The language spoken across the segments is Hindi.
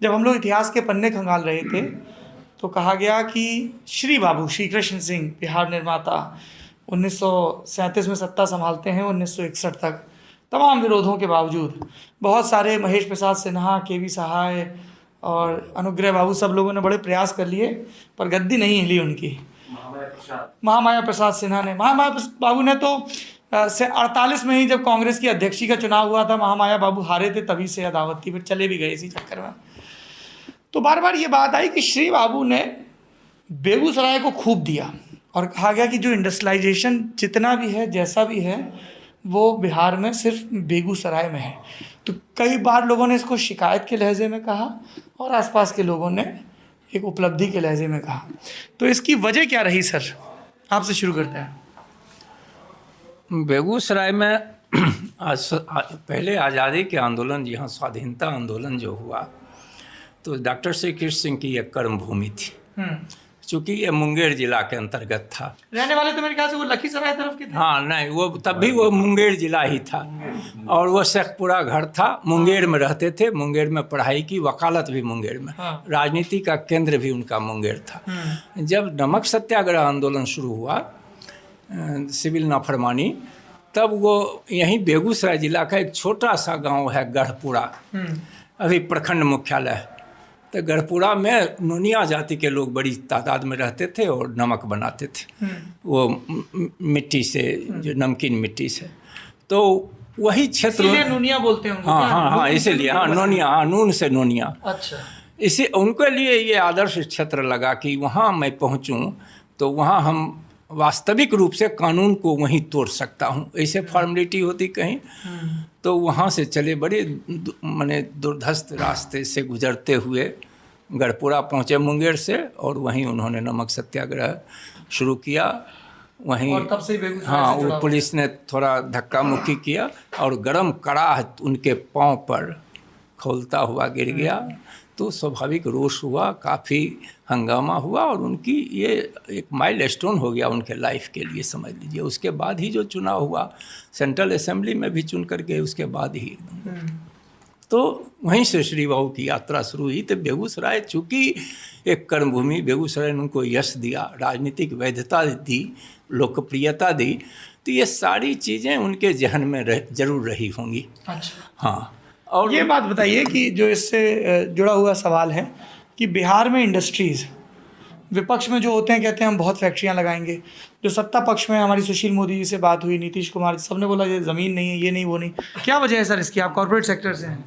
जब हम लोग इतिहास के पन्ने खंगाल रहे थे तो कहा गया कि श्री बाबू श्री कृष्ण सिंह बिहार निर्माता 1937 में सत्ता संभालते हैं 1961 तक। तमाम विरोधों के बावजूद बहुत सारे महेश प्रसाद सिन्हा, के.वी. सहाय और अनुग्रह बाबू सब लोगों ने बड़े प्रयास कर लिए पर गद्दी नहीं हिली उनकी। महामाया प्रसाद सिन्हा ने, महामाया बाबू ने तो से 48 में ही जब कांग्रेस की अध्यक्षी का चुनाव हुआ था, महामाया बाबू हारे थे, तभी से अदावत थी, फिर चले भी गए इसी चक्कर में। तो बार बार ये बात आई कि श्री बाबू ने बेगूसराय को खूब दिया और कहा गया कि जो इंडस्ट्रियलाइजेशन जितना भी है, जैसा भी है, वो बिहार में सिर्फ बेगूसराय में है। तो कई बार लोगों ने इसको शिकायत के लहजे में कहा और आसपास के लोगों ने एक उपलब्धि के लहजे में कहा। तो इसकी वजह क्या रही सर? आपसे शुरू करते हैं। बेगूसराय में पहले आज़ादी के आंदोलन, यहाँ स्वाधीनता आंदोलन जो हुआ, तो डॉक्टर श्री कृष्ण सिंह की एक कर्म भूमि थी। चूँकि ये मुंगेर जिला के अंतर्गत था। रहने वाले तो मेरे ख्याल से वो लखीसराय तरफ के थे। हाँ, नहीं, वो तब भी वो मुंगेर जिला ही था और वो शेखपुरा घर था। मुंगेर में रहते थे, मुंगेर में पढ़ाई की, वकालत भी मुंगेर में, राजनीति का केंद्र भी उनका मुंगेर था। जब नमक सत्याग्रह आंदोलन शुरू हुआ, सिविल नाफरमानी, तब वो यहीं बेगूसराय जिला का एक छोटा सा गांव है गढ़पुरा, अभी प्रखंड मुख्यालय। तो गढ़पुरा में नोनिया जाति के लोग बड़ी तादाद में रहते थे और नमक बनाते थे वो मिट्टी से, जो नमकीन मिट्टी से। तो वही क्षेत्र नोनिया बोलते हैं। हाँ, इसीलिए, हाँ, नोनिया, हाँ, नून से नोनिया। अच्छा। इसी उनके लिए ये आदर्श क्षेत्र लगा कि वहाँ मैं पहुँचूँ तो वहाँ हम वास्तविक रूप से कानून को वहीं तोड़ सकता हूँ। ऐसे फॉर्मेलिटी होती कहीं, तो वहाँ से चले, बड़े माने दुर्धस्त रास्ते से गुजरते हुए गढ़पुरा पहुँचे मुंगेर से, और वहीं उन्होंने नमक सत्याग्रह शुरू किया। वहीं और तब से हाँ, वो पुलिस ने थोड़ा धक्का मुक्की किया और गरम कड़ाह उनके पाँव पर खौलता हुआ गिर गया। तो स्वाभाविक रोष हुआ, काफ़ी हंगामा हुआ और उनकी ये एक माइलस्टोन हो गया उनके लाइफ के लिए, समझ लीजिए। उसके बाद ही जो चुनाव हुआ सेंट्रल असेंबली में भी चुन करके, उसके बाद ही तो वहीं से श्री बाबू की यात्रा शुरू हुई। तो बेगूसराय चूँकि एक कर्मभूमि, बेगूसराय ने उनको यश दिया, राजनीतिक वैधता दी, लोकप्रियता दी, तो ये सारी चीज़ें उनके जहन में जरूर रही होंगी। अच्छा। हाँ, और ये बात बताइए कि जो इससे जुड़ा हुआ सवाल है कि बिहार में इंडस्ट्रीज़, विपक्ष में जो होते हैं कहते हैं हम बहुत फैक्ट्रियां लगाएंगे, जो सत्ता पक्ष में हमारी सुशील मोदी जी से बात हुई, नीतीश कुमार, सबने बोला ये ज़मीन नहीं है, ये नहीं, वो नहीं। क्या वजह है सर इसकी? आप कॉर्पोरेट सेक्टर से हैं।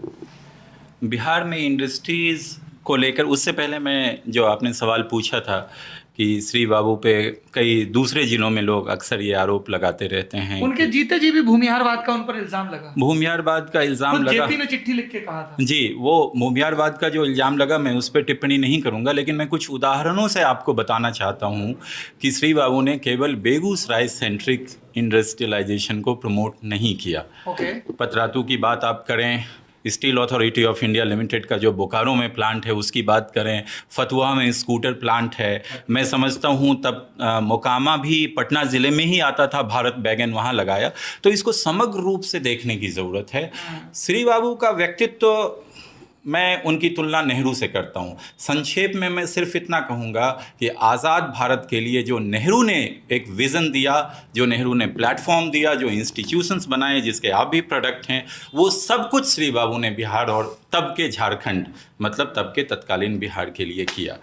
बिहार में इंडस्ट्रीज़ को लेकर, उससे पहले मैं जो आपने सवाल पूछा था कि श्री बाबू पे कई दूसरे जिलों में लोग अक्सर ये आरोप लगाते रहते हैं, उनके जीते जी भी भूमिहारवाद का उन पर इल्ज़ाम लगा। भूमिहारवाद का इल्ज़ाम लगा। जेपी ने चिट्ठी लिख के कहा था। जी, वो भूमिहारवाद का जो इल्ज़ाम लगा, मैं उस पर टिप्पणी नहीं करूंगा, लेकिन मैं कुछ उदाहरणों से आपको बताना चाहता हूं कि श्री बाबू ने केवल बेगूसराय सेंट्रिक इंडस्ट्रियलाइजेशन को प्रमोट नहीं किया। पतरातू की बात आप करें, steel authority of India limited का जो बोकारो में प्लांट है उसकी बात करें, फतुहा में स्कूटर प्लांट है, मैं समझता हूँ तब मोकामा भी पटना ज़िले में ही आता था, भारत बैगन वहाँ लगाया। तो इसको समग्र रूप से देखने की ज़रूरत है। श्री बाबू का व्यक्तित्व मैं उनकी तुलना नेहरू से करता हूँ। संक्षेप में मैं सिर्फ इतना कहूँगा कि आज़ाद भारत के लिए जो नेहरू ने एक विज़न दिया, जो नेहरू ने प्लेटफॉर्म दिया, जो इंस्टीट्यूशंस बनाए जिसके आप भी प्रोडक्ट हैं, वो सब कुछ श्री बाबू ने बिहार और तब के झारखंड, मतलब तब के तत्कालीन बिहार के लिए किया।